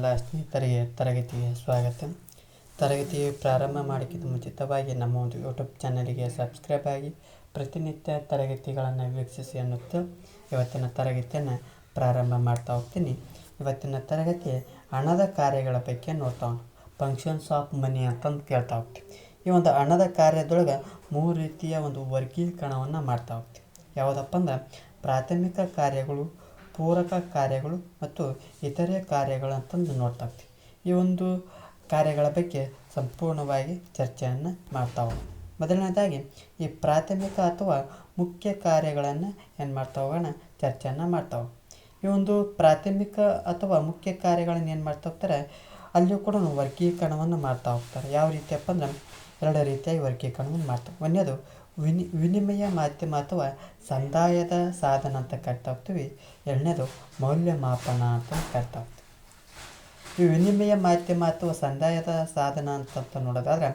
ಎಲ್ಲ ಸ್ನೇಹಿತರಿಗೆ ತರಗತಿಗೆ ಸ್ವಾಗತ. ತರಗತಿ ಪ್ರಾರಂಭ ಮಾಡೋಕ್ಕಿಂತ ಮುಂಚಿತವಾಗಿ ನಮ್ಮ ಒಂದು ಯೂಟ್ಯೂಬ್ ಚಾನಲಿಗೆ ಸಬ್ಸ್ಕ್ರೈಬ್ ಆಗಿ ಪ್ರತಿನಿತ್ಯ ತರಗತಿಗಳನ್ನು ವೀಕ್ಷಿಸಿ ಅನ್ನುತ್ತಾ ಇವತ್ತಿನ ತರಗತಿಯನ್ನು ಪ್ರಾರಂಭ ಮಾಡ್ತಾ ಹೋಗ್ತೀನಿ. ಇವತ್ತಿನ ತರಗತಿ ಹಣದ ಕಾರ್ಯಗಳ ಬಗ್ಗೆ ನೋಡ್ತಾ ಹೋಗೋಣ. ಫಂಕ್ಷನ್ಸ್ ಆಫ್ ಮನಿ ಅಂತಂದು ಕೇಳ್ತಾ ಹೋಗ್ತೀವಿ. ಈ ಒಂದು ಹಣದ ಕಾರ್ಯದೊಳಗೆ 3 ರೀತಿಯ ಒಂದು ವರ್ಗೀಕರಣವನ್ನು ಮಾಡ್ತಾ ಹೋಗ್ತೀವಿ. ಯಾವುದಪ್ಪ ಅಂದ್ರೆ ಪ್ರಾಥಮಿಕ ಕಾರ್ಯಗಳು, ಪೂರಕ ಕಾರ್ಯಗಳು ಮತ್ತು ಇತರೆ ಕಾರ್ಯಗಳು ಅಂತಂದು ನೋಡ್ತಾ ಹೋಗ್ತೀವಿ. ಈ ಒಂದು ಕಾರ್ಯಗಳ ಬಗ್ಗೆ ಸಂಪೂರ್ಣವಾಗಿ ಚರ್ಚೆಯನ್ನು ಮಾಡ್ತಾ ಹೋಗೋಣ. ಮೊದಲನೇದಾಗಿ ಈ ಪ್ರಾಥಮಿಕ ಅಥವಾ ಮುಖ್ಯ ಕಾರ್ಯಗಳನ್ನು ಏನು ಮಾಡ್ತಾ ಹೋಗೋಣ, ಚರ್ಚೆಯನ್ನು ಮಾಡ್ತಾ ಹೋಗೋಣ. ಈ ಒಂದು ಪ್ರಾಥಮಿಕ ಅಥವಾ ಮುಖ್ಯ ಕಾರ್ಯಗಳನ್ನು ಏನು ಮಾಡ್ತಾ ಹೋಗ್ತಾರೆ, ಅಲ್ಲಿಯೂ ಕೂಡ ವರ್ಗೀಕರಣವನ್ನು ಮಾಡ್ತಾ ಹೋಗ್ತಾರೆ. ಯಾವ ರೀತಿಯಪ್ಪ ಅಂದ್ರೆ 2 ರೀತಿಯಾಗಿ ವರ್ಗೀಕರಣವನ್ನು ಮಾಡ್ತಾರೆ. ಒಂದನೇದು ವಿನಿಮಯ ಮಾಧ್ಯಮ ಅಥವಾ ಸಂದಾಯದ ಸಾಧನ ಅಂತ ಕರಿತಾ ಹೋಗ್ತೀವಿ. ಎರಡನೇದು ಮೌಲ್ಯಮಾಪನ ಅಂತ ಕರಿತಾ ಹೋಗ್ತೀವಿ. ಈ ವಿನಿಮಯ ಮಾಧ್ಯಮ ಅಥವಾ ಸಂದಾಯದ ಸಾಧನ ಅಂತ ನೋಡೋದಾದ್ರೆ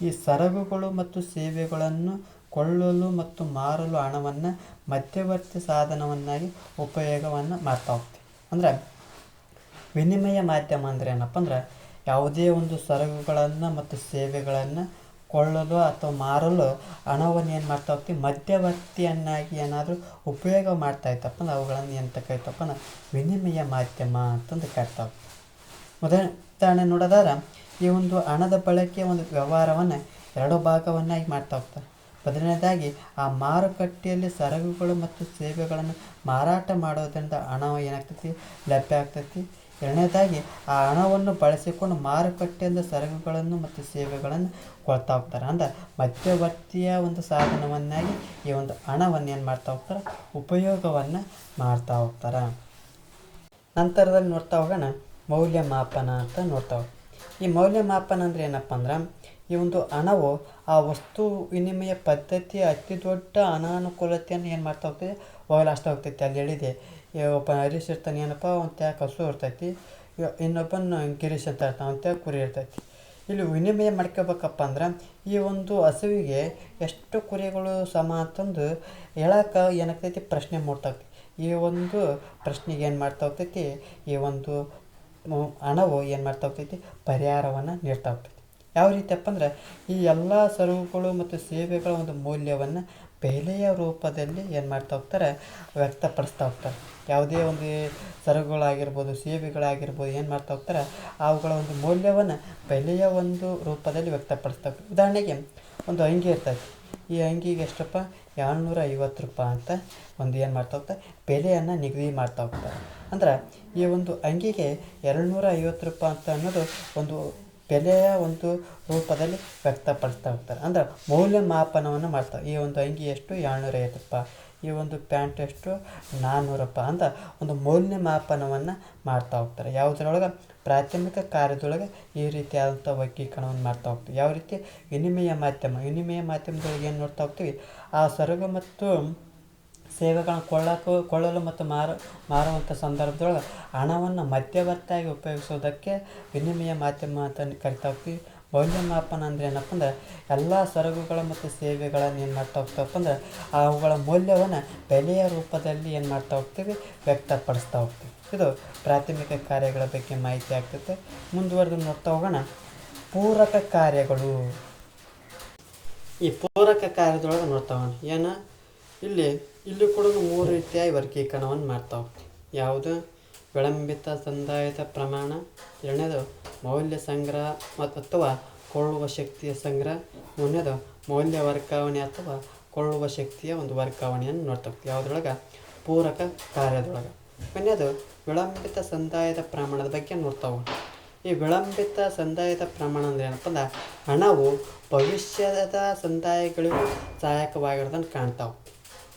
ಈ ಸರಕುಗಳು ಮತ್ತು ಸೇವೆಗಳನ್ನು ಕೊಳ್ಳಲು ಮತ್ತು ಮಾರಲು ಹಣವನ್ನು ಮಧ್ಯವರ್ತಿ ಸಾಧನವನ್ನಾಗಿ ಉಪಯೋಗವನ್ನು ಮಾಡ್ತಾ ಹೋಗ್ತೀವಿ. ಅಂದರೆ ವಿನಿಮಯ ಮಾಧ್ಯಮ ಅಂದರೆ ಏನಪ್ಪ ಅಂದ್ರೆ ಯಾವುದೇ ಒಂದು ಸರಕುಗಳನ್ನು ಮತ್ತು ಸೇವೆಗಳನ್ನು ಕೊಳ್ಳಲು ಅಥವಾ ಮಾರಲು ಹಣವನ್ನು ಏನು ಮಾಡ್ತಾ ಹೋಗ್ತೀವಿ, ಮಧ್ಯವರ್ತಿಯನ್ನಾಗಿ ಏನಾದರೂ ಉಪಯೋಗ ಮಾಡ್ತಾ ಇತ್ತಪ್ಪ ಅಂದ್ರೆ ಅವುಗಳನ್ನು ಎಂತ ಕರಿತಪ್ಪ ಅಂದ್ರೆ ವಿನಿಮಯ ಮಾಧ್ಯಮ ಅಂತಂದು ಕರಿತಾ ಹೋಗ್ತೀವಿ. ಉದಾಹರಣೆ ನೋಡೋದಾದ್ರೆ ಈ ಒಂದು ಹಣದ ಬಳಕೆಯ ಒಂದು ವ್ಯವಹಾರವನ್ನು 2 ಭಾಗವನ್ನಾಗಿ ಮಾಡ್ತಾ ಹೋಗ್ತಾರೆ. ಮೊದಲನೇದಾಗಿ ಆ ಮಾರುಕಟ್ಟೆಯಲ್ಲಿ ಸರಕುಗಳು ಮತ್ತು ಸೇವೆಗಳನ್ನು ಮಾರಾಟ ಮಾಡೋದ್ರಿಂದ ಹಣ ಏನಾಗ್ತೈತಿ, ಲಭ್ಯ ಆಗ್ತೈತಿ. ಎರಡನೇದಾಗಿ ಆ ಹಣವನ್ನು ಬಳಸಿಕೊಂಡು ಮಾರುಕಟ್ಟೆಯಿಂದ ಸರಕುಗಳನ್ನು ಮತ್ತು ಸೇವೆಗಳನ್ನು ಕೊಡ್ತಾ ಹೋಗ್ತಾರೆ. ಅಂದರೆ ಮಧ್ಯವರ್ತಿಯ ಒಂದು ಸಾಧನವನ್ನಾಗಿ ಈ ಒಂದು ಹಣವನ್ನು ಏನು ಮಾಡ್ತಾ ಹೋಗ್ತಾರೆ, ಉಪಯೋಗವನ್ನು ಮಾಡ್ತಾ ಹೋಗ್ತಾರೆ. ನಂತರದಲ್ಲಿ ನೋಡ್ತಾ ಹೋಗೋಣ ಮೌಲ್ಯಮಾಪನ ಅಂತ ನೋಡ್ತಾ ಹೋಗಿ. ಈ ಮೌಲ್ಯಮಾಪನ ಅಂದರೆ ಏನಪ್ಪ ಅಂದ್ರೆ ಈ ಒಂದು ಹಣವು ಆ ವಸ್ತು ವಿನಿಮಯ ಪದ್ಧತಿಯ ಅತಿ ದೊಡ್ಡ ಅನಾನುಕೂಲತೆಯನ್ನು ಏನು ಮಾಡ್ತಾ ಹೋಗ್ತದೆ, ಹೋಗಲಾಸ್ತಾ ಹೋಗ್ತೈತಿ. ಅಲ್ಲಿ ಹೇಳಿದೆ, ಒಬ್ಬ ಹರೀಶ್ ಇರ್ತಾನೆ, ಏನಪ್ಪ ಒಂದು ಕಸು ಇರ್ತೈತಿ, ಇನ್ನೊಬ್ಬನ ಗಿರೀಶ್ ಅಂತ ಇರ್ತಾನೆ, ಅಂತ ಕುರಿ ಇರ್ತೈತಿ. ಇಲ್ಲಿ ವಿನಿಮಯ ಮಾಡ್ಕೋಬೇಕಪ್ಪ ಅಂದ್ರೆ ಈ ಒಂದು ಹಸುವಿಗೆ ಎಷ್ಟು ಕುರಿಗಳು ಸಮ ಅಂತಂದು ಹೇಳಕ್ಕೆ ಏನಾಗ್ತೈತಿ, ಪ್ರಶ್ನೆ ಮೂಡ್ತಾ ಹೋಗ್ತೈತಿ. ಈ ಒಂದು ಪ್ರಶ್ನೆಗೆ ಏನು ಮಾಡ್ತಾ ಹೋಗ್ತೈತಿ, ಈ ಒಂದು ಹಣವು ಏನು ಮಾಡ್ತಾ ಹೋಗ್ತೈತಿ, ಪರಿಹಾರವನ್ನು ನೀಡ್ತಾ ಹೋಗ್ತೈತಿ. ಯಾವ ರೀತಿಯಪ್ಪ ಅಂದ್ರೆ ಈ ಎಲ್ಲ ಸರಕುಗಳು ಮತ್ತು ಸೇವೆಗಳ ಒಂದು ಮೌಲ್ಯವನ್ನು ಬೆಲೆಯ ರೂಪದಲ್ಲಿ ಏನು ಮಾಡ್ತಾ ಹೋಗ್ತಾರೆ, ವ್ಯಕ್ತಪಡಿಸ್ತಾ ಹೋಗ್ತಾರೆ. ಯಾವುದೇ ಒಂದು ಸರಕುಗಳಾಗಿರ್ಬೋದು, ಸೇವೆಗಳಾಗಿರ್ಬೋದು, ಏನು ಮಾಡ್ತಾ ಹೋಗ್ತಾರೆ, ಅವುಗಳ ಒಂದು ಮೌಲ್ಯವನ್ನು ಬೆಲೆಯ ಒಂದು ರೂಪದಲ್ಲಿ ವ್ಯಕ್ತಪಡಿಸ್ತಾ ಹೋಗ್ತಾರೆ. ಉದಾಹರಣೆಗೆ ಒಂದು ಅಂಗಿ ಇರ್ತೈತಿ. ಈ ಅಂಗಿಗೆ ಎಷ್ಟಪ್ಪ, 250 ರೂಪಾಯಿ ಅಂತ ಒಂದು ಏನು ಮಾಡ್ತಾ ಹೋಗ್ತಾರೆ, ಬೆಲೆಯನ್ನು ನಿಗದಿ ಮಾಡ್ತಾ ಹೋಗ್ತಾರೆ. ಅಂದ್ರೆ ಈ ಒಂದು ಅಂಗಿಗೆ 250 ರೂಪಾಯಿ ಅಂತ ಅನ್ನೋದು ಒಂದು ಬೆಲೆಯ ಒಂದು ರೂಪದಲ್ಲಿ ವ್ಯಕ್ತಪಡಿಸ್ತಾ ಹೋಗ್ತಾರೆ. ಅಂದ್ರೆ ಮೌಲ್ಯಮಾಪನವನ್ನು ಮಾಡ್ತಾರೆ. ಈ ಒಂದು ಅಂಗಿ ಎಷ್ಟು, 250 ರೂಪಾಯಿ. ಈ ಒಂದು ಪ್ಯಾಂಟ್ ಎಷ್ಟು, 400 ರೂಪಾಯಿ ಅಂತ ಒಂದು ಮೌಲ್ಯಮಾಪನವನ್ನು ಮಾಡ್ತಾ ಹೋಗ್ತಾರೆ. ಯಾವುದರೊಳಗೆ, ಪ್ರಾಥಮಿಕ ಕಾರ್ಯದೊಳಗೆ ಈ ರೀತಿಯಾದಂಥ ವರ್ಗೀಕರಣವನ್ನು ಮಾಡ್ತಾ ಹೋಗ್ತೀವಿ. ಯಾವ ರೀತಿ, ವಿನಿಮಯ ಮಾಧ್ಯಮದೊಳಗೆ ಏನು ನೋಡ್ತಾ ಹೋಗ್ತೀವಿ, ಆ ಸರಕು ಮತ್ತು ಸೇವೆಗಳನ್ನು ಕೊಳ್ಳಲು ಮತ್ತು ಮಾರುವಂಥ ಸಂದರ್ಭದೊಳಗೆ ಹಣವನ್ನು ಮಧ್ಯವರ್ತಿಯಾಗಿ ಉಪಯೋಗಿಸೋದಕ್ಕೆ ವಿನಿಮಯ ಮಾಧ್ಯಮ ಅಂತ ಕರಿತಾ ಹೋಗ್ತೀವಿ. ಮೌಲ್ಯಮಾಪನ ಅಂದರೆ ಏನಪ್ಪ ಅಂದ್ರೆ ಎಲ್ಲ ಸರಕುಗಳು ಮತ್ತು ಸೇವೆಗಳನ್ನು ಏನು ಮಾಡ್ತಾ ಹೋಗ್ತಾವಪ್ಪ ಅಂದ್ರೆ ಅವುಗಳ ಮೌಲ್ಯವನ್ನು ಬೆಲೆಯ ರೂಪದಲ್ಲಿ ಏನು ಮಾಡ್ತಾ ಹೋಗ್ತೀವಿ, ವ್ಯಕ್ತಪಡಿಸ್ತಾ ಹೋಗ್ತೀವಿ. ಇದು ಪ್ರಾಥಮಿಕ ಕಾರ್ಯಗಳ ಬಗ್ಗೆ ಮಾಹಿತಿ ಆಗ್ತೈತೆ. ಮುಂದುವರೆದು ನೋಡ್ತಾ ಹೋಗೋಣ ಪೂರಕ ಕಾರ್ಯಗಳು. ಈ ಪೂರಕ ಕಾರ್ಯದೊಳಗೆ ನೋಡ್ತಾ ಹೋಗೋಣ ಏನು, ಇಲ್ಲಿ ಕೂಡ 3 ರೀತಿಯಾಗಿ ವರ್ಗೀಕರಣವನ್ನು ಮಾಡ್ತಾ ಹೋಗ್ತೀವಿ. ಯಾವುದು, ವಿಳಂಬಿತ ಸಂದಾಯದ ಪ್ರಮಾಣ, ಎರಡನೇದು ಮೌಲ್ಯ ಸಂಗ್ರಹ ಅಥವಾ ಕೊಳ್ಳುವ ಶಕ್ತಿಯ ಸಂಗ್ರಹ, ಮೂರನೇದು ಮೌಲ್ಯ ವರ್ಗಾವಣೆ ಅಥವಾ ಕೊಳ್ಳುವ ಶಕ್ತಿಯ ಒಂದು ವರ್ಗಾವಣೆಯನ್ನು ನೋಡ್ತಾ ಹೋಗ್ತೀವಿ. ಯಾವುದ್ರೊಳಗೆ, ಪೂರಕ ಕಾರ್ಯದೊಳಗೆ. ಕೊನೆಯದು ವಿಳಂಬಿತ ಸಂದಾಯದ ಪ್ರಮಾಣದ ಬಗ್ಗೆ ನೋಡ್ತಾ ಹೋಗೋಣ. ಈ ವಿಳಂಬಿತ ಸಂದಾಯದ ಪ್ರಮಾಣ ಅಂದರೆ ಏನಪ್ಪ ಅಂದ್ರೆ ಹಣವು ಭವಿಷ್ಯದ ಸಂದಾಯಗಳಿಗೂ ಸಹಾಯಕವಾಗಿರೋದನ್ನು ಕಾಣ್ತಾ ಹೋಗ್ತೀವಿ.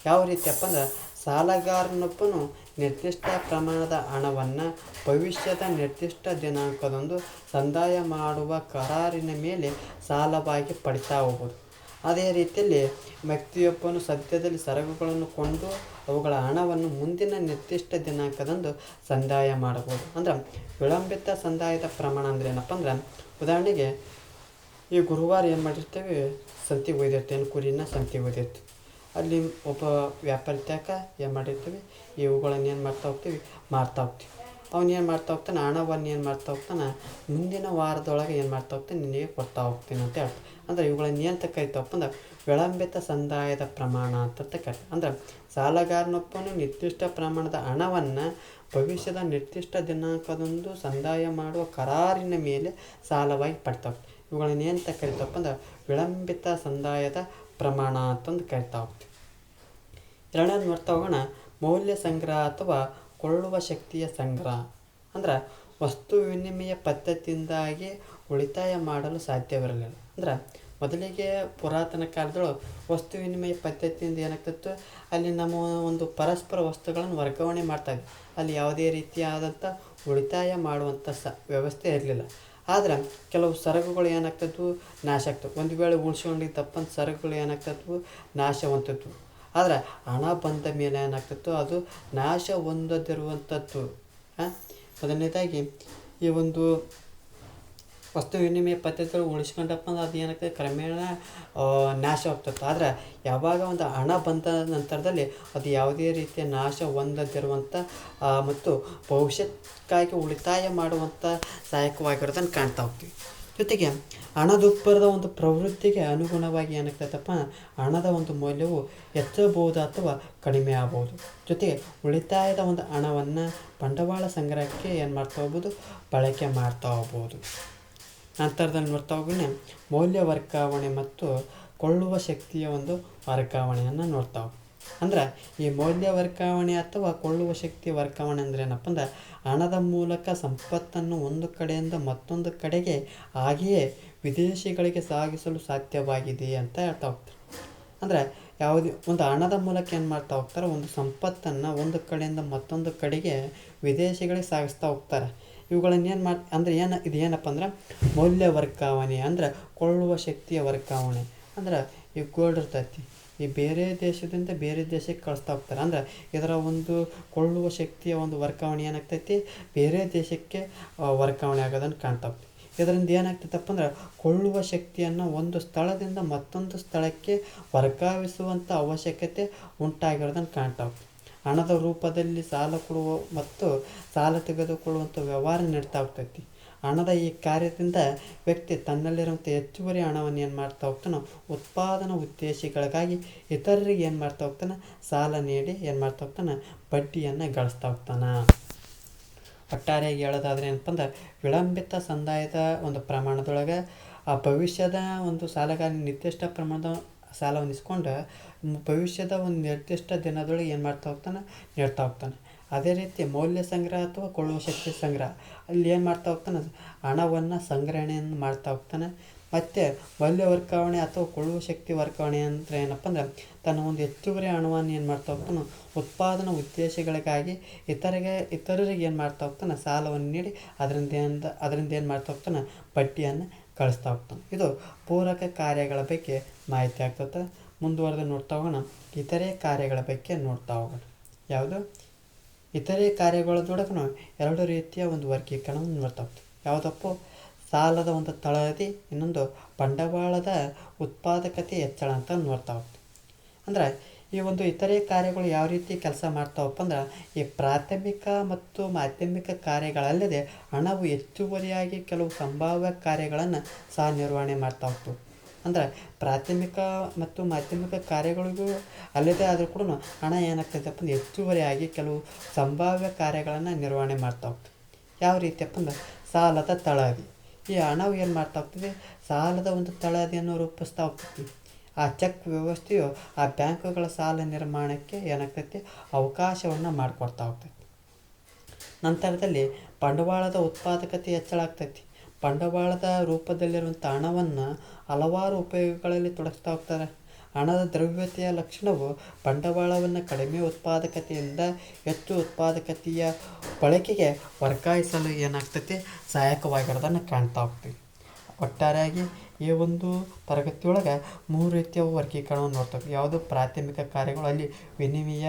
ಯಾವ ರೀತಿಯಪ್ಪ ಅಂದ್ರೆ ಸಾಲಗಾರನೊಬ್ಬನು ನಿರ್ದಿಷ್ಟ ಪ್ರಮಾಣದ ಹಣವನ್ನು ಭವಿಷ್ಯದ ನಿರ್ದಿಷ್ಟ ದಿನಾಂಕದಂದು ಸಂದಾಯ ಮಾಡುವ ಕರಾರಿನ ಮೇಲೆ ಸಾಲವಾಗಿ ಪಡಿತಾ ಹೋಗ್ಬೋದು. ಅದೇ ರೀತಿಯಲ್ಲಿ ವ್ಯಕ್ತಿಯೊಬ್ಬನು ಸದ್ಯದಲ್ಲಿ ಸರಕುಗಳನ್ನು ಕೊಂಡು ಅವುಗಳ ಹಣವನ್ನು ಮುಂದಿನ ನಿರ್ದಿಷ್ಟ ದಿನಾಂಕದಂದು ಸಂದಾಯ ಮಾಡಬಹುದು. ಅಂದ್ರೆ ವಿಳಂಬಿತ ಸಂದಾಯದ ಪ್ರಮಾಣ ಅಂದರೆ ಏನಪ್ಪ ಅಂದ್ರೆ, ಉದಾಹರಣೆಗೆ ಈ ಗುರುವಾರ ಏನು ಮಾಡಿರ್ತೇವೆ, ಸಂತಿಗೆ ಒಯ್ದಿರ್ತೇವೆ, ಕುರಿನ ಸಂತಿಗೆ ಒಯ್ದಿರ್ತೀವಿ. ಅಲ್ಲಿ ಒಬ್ಬ ವ್ಯಾಪಾರಿ ತನಕ ಏನು ಮಾಡಿರ್ತೀವಿ, ಇವುಗಳನ್ನು ಏನು ಮಾಡ್ತಾ ಹೋಗ್ತೀವಿ, ಮಾರ್ತಾ ಹೋಗ್ತೀವಿ. ಅವನೇನು ಮಾಡ್ತಾ ಹೋಗ್ತಾನೆ, ಹಣವನ್ನು ಏನು ಮಾಡ್ತಾ ಹೋಗ್ತಾನೆ, ಮುಂದಿನ ವಾರದೊಳಗೆ ಏನು ಮಾಡ್ತಾ ಹೋಗ್ತಾನೆ, ನಿನಗೆ ಕೊಡ್ತಾ ಹೋಗ್ತೀನಿ ಅಂತ ಹೇಳ್ತಾರೆ. ಅಂದರೆ ಇವುಗಳನ್ನ ಏನು ಕರಿತಾವಪ್ಪ ಅಂದ್ರೆ ವಿಳಂಬಿತ ಸಂದಾಯದ ಪ್ರಮಾಣ ಅಂತ ಕರೀತಾರೆ. ಅಂದ್ರೆ ಸಾಲಗಾರನೊಬ್ಬನು ನಿರ್ದಿಷ್ಟ ಪ್ರಮಾಣದ ಹಣವನ್ನು ಭವಿಷ್ಯದ ನಿರ್ದಿಷ್ಟ ದಿನಾಂಕದಂದು ಸಂದಾಯ ಮಾಡುವ ಕರಾರಿನ ಮೇಲೆ ಸಾಲವಾಗಿ ಪಡ್ತಾವೆ. ಇವುಗಳನ್ನ ಏನು ಕರಿತಾವಪ್ಪ ಅಂದ್ರೆ ವಿಳಂಬಿತ ಸಂದಾಯದ ಪ್ರಮಾಣ ಅಂತಂದು ಕರಿತಾ ಹೋಗ್ತೀವಿ. ಎರಡನೇದು ನೋಡ್ತಾ ಹೋಗೋಣ, ಮೌಲ್ಯ ಸಂಗ್ರಹ ಅಥವಾ ಕೊಳ್ಳುವ ಶಕ್ತಿಯ ಸಂಗ್ರಹ. ಅಂದ್ರೆ ವಸ್ತು ವಿನಿಮಯ ಪದ್ಧತಿಯಿಂದಾಗಿ ಉಳಿತಾಯ ಮಾಡಲು ಸಾಧ್ಯವಿರಲಿಲ್ಲ. ಅಂದ್ರೆ ಮೊದಲಿಗೆ ಪುರಾತನ ಕಾಲದೊಳಗೆ ವಸ್ತು ವಿನಿಮಯ ಪದ್ಧತಿಯಿಂದ ಏನಾಗ್ತಿತ್ತು, ಅಲ್ಲಿ ನಮ್ಮ ಒಂದು ಪರಸ್ಪರ ವಸ್ತುಗಳನ್ನು ವರ್ಗಾವಣೆ ಮಾಡ್ತಾಯಿದ್ವಿ. ಅಲ್ಲಿ ಯಾವುದೇ ರೀತಿಯಾದಂಥ ಉಳಿತಾಯ ಮಾಡುವಂಥ ವ್ಯವಸ್ಥೆ ಇರಲಿಲ್ಲ. ಆದ್ರೆ ಕೆಲವು ಸರಕುಗಳು ಏನಾಗ್ತಿದ್ವು, ನಾಶ ಆಗ್ತವೆ. ಒಂದು ವೇಳೆ ಉಳಿಸ್ಕೊಂಡಿದ್ದಪ್ಪಂತ ಸರಕುಗಳು ಏನಾಗ್ತಿದ್ವು, ನಾಶ ಹೊಂದಿದ್ವು. ಆದರೆ ಹಣ ಬಂದ ಮೇಲೆ ಏನಾಗ್ತಿತ್ತು, ಅದು ನಾಶ ಹೊಂದದಿರುವಂಥದ್ದು. ಮೊದಲನೇದಾಗಿ ಈ ಒಂದು ವಸ್ತು ವಿನಿಮಯ ಪದ್ಧತಿಗಳು ಉಳಿಸ್ಕೊಂಡಪ್ಪ ಅಂದ್ರೆ ಅದು ಏನಾಗ್ತದೆ, ಕ್ರಮೇಣ ನಾಶ ಆಗ್ತದೆ. ಆದರೆ ಯಾವಾಗ ಒಂದು ಹಣ ಬಂದ ನಂತರದಲ್ಲಿ ಅದು ಯಾವುದೇ ರೀತಿಯ ನಾಶ ಹೊಂದದಿರುವಂಥ ಮತ್ತು ಭವಿಷ್ಯಕ್ಕಾಗಿ ಉಳಿತಾಯ ಮಾಡುವಂಥ ಸಹಾಯಕವಾಗಿರೋದನ್ನು ಕಾಣ್ತಾ ಹೋಗ್ತೀವಿ. ಜೊತೆಗೆ ಹಣದುಬ್ಬರದ ಒಂದು ಪ್ರವೃತ್ತಿಗೆ ಅನುಗುಣವಾಗಿ ಏನಾಗ್ತದಪ್ಪ, ಹಣದ ಒಂದು ಮೌಲ್ಯವು ಹೆಚ್ಚಬಹುದು ಅಥವಾ ಕಡಿಮೆ ಆಗ್ಬೋದು. ಜೊತೆಗೆ ಉಳಿತಾಯದ ಒಂದು ಹಣವನ್ನು ಬಂಡವಾಳ ಸಂಗ್ರಹಕ್ಕೆ ಏನು ಮಾಡ್ತಾ ಹೋಗ್ಬೋದು, ಬಳಕೆ ಮಾಡ್ತಾ ಹೋಗ್ಬೋದು. ನಂತರದಲ್ಲಿ ನೋಡ್ತಾ ಹೋಗೋಣ, ಮೌಲ್ಯ ವರ್ಗಾವಣೆ ಮತ್ತು ಕೊಳ್ಳುವ ಶಕ್ತಿಯ ಒಂದು ವರ್ಗಾವಣೆಯನ್ನು ನೋಡ್ತಾ ಹೋಗಿ. ಅಂದ್ರೆ ಈ ಮೌಲ್ಯ ವರ್ಗಾವಣೆ ಅಥವಾ ಕೊಳ್ಳುವ ಶಕ್ತಿ ವರ್ಗಾವಣೆ ಅಂದರೆ ಏನಪ್ಪ ಅಂದ್ರೆ ಹಣದ ಮೂಲಕ ಸಂಪತ್ತನ್ನು ಒಂದು ಕಡೆಯಿಂದ ಮತ್ತೊಂದು ಕಡೆಗೆ ಹಾಗೆಯೇ ವಿದೇಶಿಗಳಿಗೆ ಸಾಗಿಸಲು ಸಾಧ್ಯವಾಗಿದೆ ಅಂತ ಹೇಳ್ತಾ ಹೋಗ್ತಾರೆ. ಅಂದರೆ ಯಾವುದೇ ಒಂದು ಹಣದ ಮೂಲಕ ಏನು ಮಾಡ್ತಾ ಹೋಗ್ತಾರೆ, ಒಂದು ಸಂಪತ್ತನ್ನು ಒಂದು ಕಡೆಯಿಂದ ಮತ್ತೊಂದು ಕಡೆಗೆ ವಿದೇಶಿಗಳಿಗೆ ಸಾಗಿಸ್ತಾ ಹೋಗ್ತಾರೆ. ಇವುಗಳನ್ನ ಇದು ಏನಪ್ಪ ಅಂದ್ರೆ ಮೌಲ್ಯ ವರ್ಗಾವಣೆ. ಅಂದ್ರೆ ಕೊಳ್ಳುವ ಶಕ್ತಿಯ ವರ್ಗಾವಣೆ. ಅಂದ್ರೆ ಈ ಗೋಲ್ಡ್ ಇರ್ತೈತಿ, ಈ ಬೇರೆ ದೇಶದಿಂದ ಬೇರೆ ದೇಶಕ್ಕೆ ಕಳಿಸ್ತಾ ಹೋಗ್ತಾರೆ. ಅಂದ್ರೆ ಇದರ ಒಂದು ಕೊಳ್ಳುವ ಶಕ್ತಿಯ ಒಂದು ವರ್ಗಾವಣೆ ಏನಾಗ್ತೈತಿ, ಬೇರೆ ದೇಶಕ್ಕೆ ವರ್ಗಾವಣೆ ಆಗೋದನ್ನು ಕಾಣ್ತಾ ಹೋಗ್ತೀವಿ. ಇದರಿಂದ ಏನಾಗ್ತೈತಪ್ಪ ಅಂದ್ರೆ ಕೊಳ್ಳುವ ಶಕ್ತಿಯನ್ನು ಒಂದು ಸ್ಥಳದಿಂದ ಮತ್ತೊಂದು ಸ್ಥಳಕ್ಕೆ ವರ್ಗಾಯಿಸುವಂಥ ಅವಶ್ಯಕತೆ ಉಂಟಾಗಿರೋದನ್ನು ಕಾಣ್ತಾ ಹೋಗ್ತೀವಿ. ಹಣದ ರೂಪದಲ್ಲಿ ಸಾಲ ಕೊಡುವ ಮತ್ತು ಸಾಲ ತೆಗೆದುಕೊಳ್ಳುವಂಥ ವ್ಯವಹಾರ ನಡೀತಾ ಹೋಗ್ತೈತಿ. ಹಣದ ಈ ಕಾರ್ಯದಿಂದ ವ್ಯಕ್ತಿ ತನ್ನಲ್ಲಿರುವಂಥ ಹೆಚ್ಚುವರಿ ಹಣವನ್ನು ಏನು ಮಾಡ್ತಾ ಹೋಗ್ತಾನೋ ಉತ್ಪಾದನಾ ಉದ್ದೇಶಗಳಿಗಾಗಿ ಇತರರಿಗೆ ಏನು ಮಾಡ್ತಾ ಹೋಗ್ತಾನೆ, ಸಾಲ ನೀಡಿ ಏನು ಮಾಡ್ತಾ ಹೋಗ್ತಾನೆ, ಬಡ್ಡಿಯನ್ನು ಗಳಿಸ್ತಾ ಹೋಗ್ತಾನೆ. ಒಟ್ಟಾರೆಯಾಗಿ ಹೇಳೋದಾದ್ರೆ ಏನಪ್ಪ ಅಂದ್ರೆ ವಿಳಂಬಿತ ಸಂದಾಯದ ಒಂದು ಪ್ರಮಾಣದೊಳಗೆ ಆ ಭವಿಷ್ಯದ ಒಂದು ಸಾಲಗಾರ ನಿರ್ದಿಷ್ಟ ಪ್ರಮಾಣದ ಸಾಲವನ್ನು ಇಸ್ಕೊಂಡು ಭವಿಷ್ಯದ ಒಂದು ನಿರ್ದಿಷ್ಟ ದಿನದೊಳಗೆ ಏನು ಮಾಡ್ತಾ ಹೋಗ್ತಾನೆ, ನೀಡ್ತಾ ಹೋಗ್ತಾನೆ. ಅದೇ ರೀತಿ ಮೌಲ್ಯ ಸಂಗ್ರಹ ಅಥವಾ ಕೊಳ್ಳುವ ಶಕ್ತಿ ಸಂಗ್ರಹ, ಅಲ್ಲಿ ಏನು ಮಾಡ್ತಾ ಹೋಗ್ತಾನೆ, ಹಣವನ್ನು ಸಂಗ್ರಹಣೆಯನ್ನು ಮಾಡ್ತಾ ಹೋಗ್ತಾನೆ. ಮತ್ತು ಮೌಲ್ಯ ವರ್ಗಾವಣೆ ಅಥವಾ ಕೊಳ್ಳುವ ಶಕ್ತಿ ವರ್ಗಾವಣೆ ಅಂದರೆ ಏನಪ್ಪ ಅಂದ್ರೆ ತನ್ನ ಒಂದು ಹೆಚ್ಚುವರಿ ಹಣವನ್ನು ಏನು ಮಾಡ್ತಾ ಹೋಗ್ತಾನೆ, ಉತ್ಪಾದನಾ ಉದ್ದೇಶಗಳಿಗಾಗಿ ಇತರರಿಗೆ ಏನು ಮಾಡ್ತಾ ಹೋಗ್ತಾನೆ, ಸಾಲವನ್ನು ನೀಡಿ ಅದರಿಂದ ಏನು ಮಾಡ್ತಾ ಹೋಗ್ತಾನೆ, ಬಡ್ಡಿಯನ್ನು ಕಳಿಸ್ತಾ ಹೋಗ್ತಾನೆ. ಇದು ಪೂರಕ ಕಾರ್ಯಗಳ ಬಗ್ಗೆ ಮಾಹಿತಿ ಆಗ್ತದೆ. ಮುಂದುವರೆದು ನೋಡ್ತಾ ಹೋಗೋಣ, ಇತರೆ ಕಾರ್ಯಗಳ ಬಗ್ಗೆ ನೋಡ್ತಾ ಹೋಗೋಣ. ಯಾವುದು ಇತರೆ ಕಾರ್ಯಗಳದೊಳಗೂ ಎರಡು ರೀತಿಯ ಒಂದು ವರ್ಗೀಕರಣವನ್ನು ನೋಡ್ತಾ ಹೋಗ್ತೀವಿ. ಯಾವುದಪ್ಪ, ಸಾಲದ ಒಂದು ತಳಹದಿ, ಇನ್ನೊಂದು ಬಂಡವಾಳದ ಉತ್ಪಾದಕತೆ ಹೆಚ್ಚಳ ಅಂತ ನೋಡ್ತಾ ಹೋಗ್ತೀವಿ. ಅಂದರೆ ಈ ಒಂದು ಇತರೆ ಕಾರ್ಯಗಳು ಯಾವ ರೀತಿ ಕೆಲಸ ಮಾಡ್ತಾವಪ್ಪ ಅಂದ್ರೆ ಈ ಪ್ರಾಥಮಿಕ ಮತ್ತು ಮಾಧ್ಯಮಿಕ ಕಾರ್ಯಗಳಲ್ಲದೆ ಹಣವು ಹೆಚ್ಚುವರಿಯಾಗಿ ಕೆಲವು ಸಂಭಾವ್ಯ ಕಾರ್ಯಗಳನ್ನು ಸಹ ನಿರ್ವಹಣೆ ಮಾಡ್ತಾ ಹೋಗ್ತವೆ. ಅಂದರೆ ಪ್ರಾಥಮಿಕ ಮತ್ತು ಮಾಧ್ಯಮಿಕ ಕಾರ್ಯಗಳಿಗೂ ಅಲ್ಲದೆ ಆದರೂ ಕೂಡ ಹಣ ಏನಾಗ್ತೈತಪ್ಪ ಅಂದ್ರೆ ಹೆಚ್ಚುವರಿಯಾಗಿ ಕೆಲವು ಸಂಭಾವ್ಯ ಕಾರ್ಯಗಳನ್ನು ನಿರ್ವಹಣೆ ಮಾಡ್ತಾ ಹೋಗ್ತದೆ. ಯಾವ ರೀತಿಯಪ್ಪ ಅಂದ್ರೆ ಸಾಲದ ತಳಹದಿ. ಈ ಹಣವು ಏನು ಮಾಡ್ತಾ ಹೋಗ್ತದೆ, ಸಾಲದ ಒಂದು ತಳಹದಿಯನ್ನು ರೂಪಿಸ್ತಾ ಹೋಗ್ತೈತಿ. ಆ ಚೆಕ್ ವ್ಯವಸ್ಥೆಯು ಆ ಬ್ಯಾಂಕುಗಳ ಸಾಲ ನಿರ್ಮಾಣಕ್ಕೆ ಏನಾಗ್ತೈತಿ, ಅವಕಾಶವನ್ನು ಮಾಡಿಕೊಡ್ತಾ ಹೋಗ್ತೈತಿ. ನಂತರದಲ್ಲಿ ಬಂಡವಾಳದ ಉತ್ಪಾದಕತೆ ಹೆಚ್ಚಳ ಆಗ್ತೈತಿ. ಬಂಡವಾಳದ ರೂಪದಲ್ಲಿರುವಂಥ ಹಣವನ್ನು ಹಲವಾರು ಉಪಯೋಗಗಳಲ್ಲಿ ತೊಡಗಿಸ್ತಾ ಹೋಗ್ತಾರೆ. ಹಣದ ದ್ರವ್ಯತೆಯ ಲಕ್ಷಣವು ಬಂಡವಾಳವನ್ನು ಕಡಿಮೆ ಉತ್ಪಾದಕತೆಯಿಂದ ಹೆಚ್ಚು ಉತ್ಪಾದಕತೆಯ ಬಳಕೆಗೆ ವರ್ಗಾಯಿಸಲು ಏನಾಗ್ತೈತಿ, ಸಹಾಯಕವಾಗಿರೋದನ್ನು ಕಾಣ್ತಾ ಹೋಗ್ತೀವಿ. ಒಟ್ಟಾರೆಯಾಗಿ ಈ ಒಂದು ತರಗತಿಯೊಳಗೆ 3 ರೀತಿಯ ವರ್ಗೀಕರಣವನ್ನು ನೋಡ್ತೇವೆ. ಯಾವುದು ಪ್ರಾಥಮಿಕ ಕಾರ್ಯಗಳು, ಅಲ್ಲಿ ವಿನಿಮಯ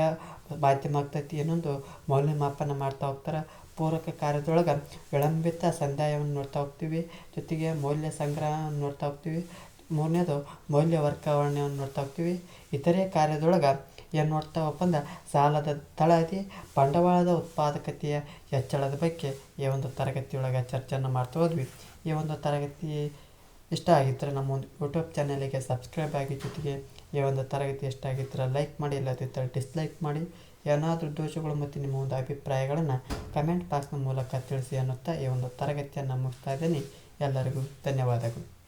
ಮಾಧ್ಯಮ ಆಗ್ತೈತಿ. ಇನ್ನೊಂದು ಮೌಲ್ಯಮಾಪನ ಮಾಡ್ತಾ ಹೋಗ್ತಾರೆ. ಪೂರಕ ಕಾರ್ಯದೊಳಗೆ ವಿಳಂಬಿತ ಸಂದಾಯವನ್ನು ನೋಡ್ತಾ ಹೋಗ್ತೀವಿ. ಜೊತೆಗೆ ಮೌಲ್ಯ ಸಂಗ್ರಹವನ್ನು ನೋಡ್ತಾ ಹೋಗ್ತೀವಿ. ಮೂರನೇದು ಮೌಲ್ಯ ವರ್ಗಾವಣೆಯನ್ನು ನೋಡ್ತಾ ಹೋಗ್ತೀವಿ. ಇತರೆ ಕಾರ್ಯದೊಳಗೆ ಏನು ನೋಡ್ತಾವಪ್ಪ ಅಂದ್ರೆ ಸಾಲದ ತಳಹದಿ ಬಂಡವಾಳದ ಉತ್ಪಾದಕತೆಯ ಹೆಚ್ಚಳದ ಬಗ್ಗೆ ಈ ಒಂದು ತರಗತಿಯೊಳಗೆ ಚರ್ಚೆಯನ್ನು ಮಾಡ್ತಾ ಹೋದ್ವಿ. ಈ ಒಂದು ತರಗತಿ ಇಷ್ಟ ಆಗಿದ್ದರೆ ನಮ್ಮ ಒಂದು ಯೂಟ್ಯೂಬ್ ಚಾನಲಿಗೆ ಸಬ್ಸ್ಕ್ರೈಬ್ ಆಗಿ, ಜೊತೆಗೆ ಈ ಒಂದು ತರಗತಿ ಇಷ್ಟ ಆಗಿದ್ದರೆ ಲೈಕ್ ಮಾಡಿ, ಇಲ್ಲದಿದ್ದರೆ ಡಿಸ್ಲೈಕ್ ಮಾಡಿ. ಏನಾದರೂ ದೋಷಗಳು ಮತ್ತು ನಿಮ್ಮ ಒಂದು ಅಭಿಪ್ರಾಯಗಳನ್ನು ಕಮೆಂಟ್ ಬಾಕ್ಸ್ನ ಮೂಲಕ ತಿಳಿಸಿ ಅನ್ನುತ್ತಾ ಈ ಒಂದು ತರಗತಿಯನ್ನು ಮುಗಿಸ್ತಾ ಇದ್ದೀನಿ. ಎಲ್ಲರಿಗೂ ಧನ್ಯವಾದಗಳು.